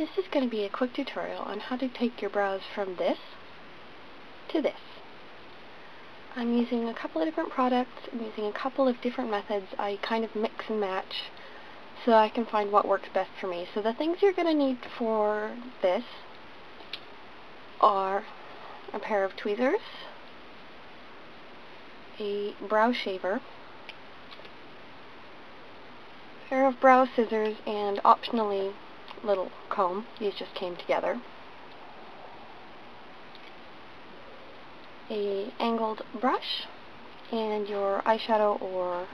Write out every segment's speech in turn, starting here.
This is going to be a quick tutorial on how to take your brows from this to this. I'm using a couple of different products, I'm using a couple of different methods. I kind of mix and match so I can find what works best for me. So the things you're going to need for this are a pair of tweezers, a brow shaver, a pair of brow scissors, and optionally little comb. These just came together. A angled brush and your eyeshadow or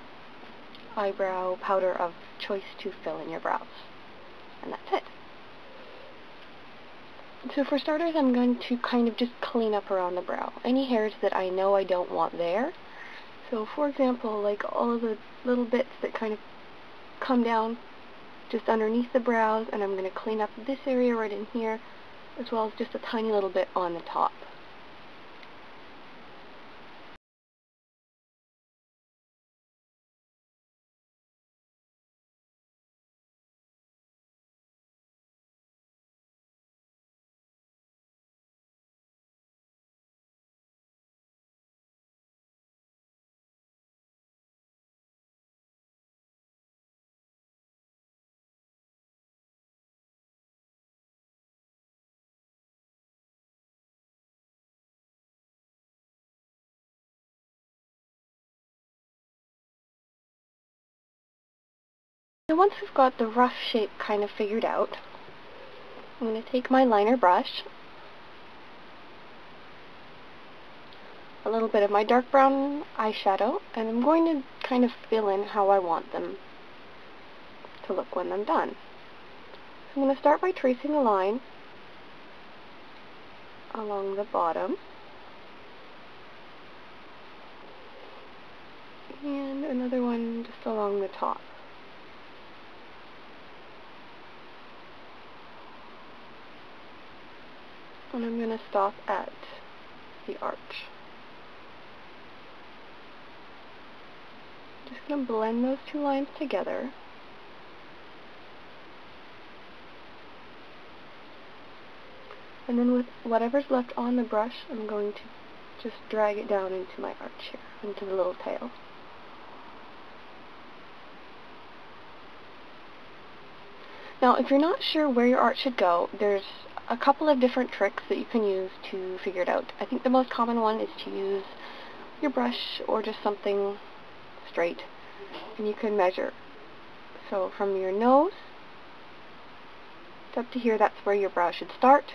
eyebrow powder of choice to fill in your brows. And that's it. So for starters, I'm going to kind of just clean up around the brow. Any hairs that I know I don't want there. So for example, like all of the little bits that kind of come down just underneath the brows, and I'm going to clean up this area right in here, as well as just a tiny little bit on the top. So once we've got the rough shape kind of figured out, I'm going to take my liner brush, a little bit of my dark brown eyeshadow, and I'm going to kind of fill in how I want them to look when I'm done. So I'm going to start by tracing a line along the bottom, and another one just along the top. And I'm going to stop at the arch. Just going to blend those two lines together. And then with whatever's left on the brush, I'm going to just drag it down into my arch here, into the little tail. Now, if you're not sure where your arch should go, there's a couple of different tricks that you can use to figure it out. I think the most common one is to use your brush or just something straight, and you can measure. So from your nose up to here, that's where your brow should start.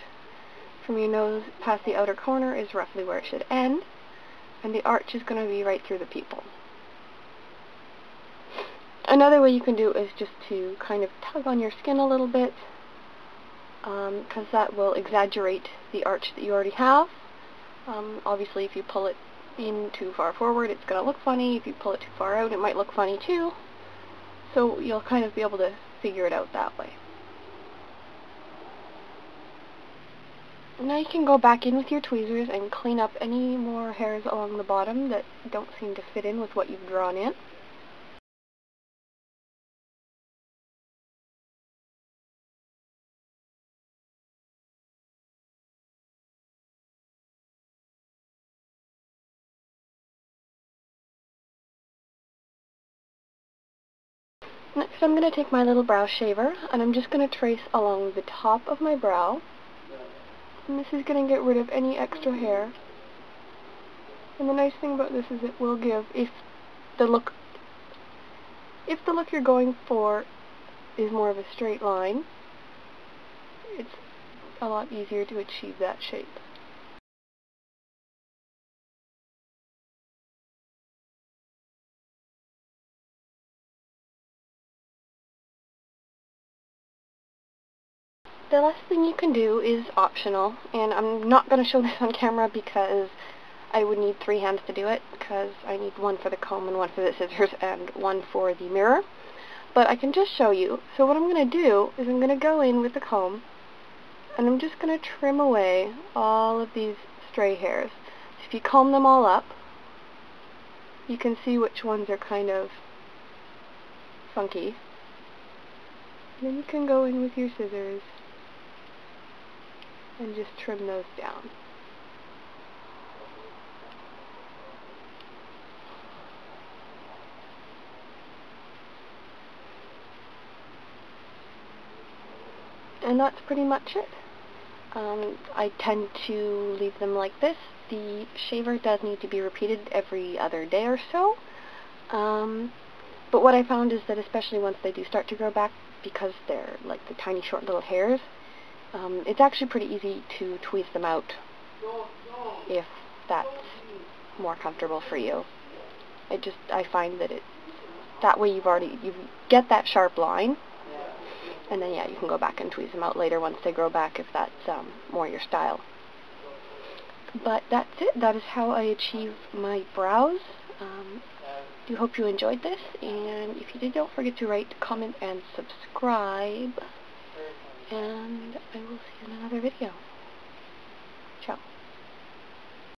From your nose past the outer corner is roughly where it should end, and the arch is going to be right through the pupil. Another way you can do is just to kind of tug on your skin a little bit, because that will exaggerate the arch that you already have. Obviously, if you pull it in too far forward, it's going to look funny. If you pull it too far out, it might look funny too. So you'll kind of be able to figure it out that way. Now you can go back in with your tweezers and clean up any more hairs along the bottom that don't seem to fit in with what you've drawn in. Next, I'm going to take my little brow shaver, and I'm just going to trace along the top of my brow. And this is going to get rid of any extra hair. And the nice thing about this is it will give, if the look you're going for is more of a straight line, it's a lot easier to achieve that shape. The last thing you can do is optional, and I'm not going to show this on camera because I would need 3 hands to do it, because I need one for the comb and one for the scissors and one for the mirror. But I can just show you. So what I'm going to do is I'm going to go in with the comb, and I'm just going to trim away all of these stray hairs. So if you comb them all up, you can see which ones are kind of funky. And then you can go in with your scissors and just trim those down. And that's pretty much it. I tend to leave them like this. The shaver does need to be repeated every other day or so. But what I found is that especially once they do start to grow back, because they're like the tiny short little hairs, it's actually pretty easy to tweeze them out if that's more comfortable for you. I find that that way you get that sharp line, and then yeah, you can go back and tweeze them out later once they grow back if that's more your style. But that's it. That is how I achieve my brows. I do hope you enjoyed this, and if you did, don't forget to rate, comment, and subscribe. And I will see you in another video. Ciao.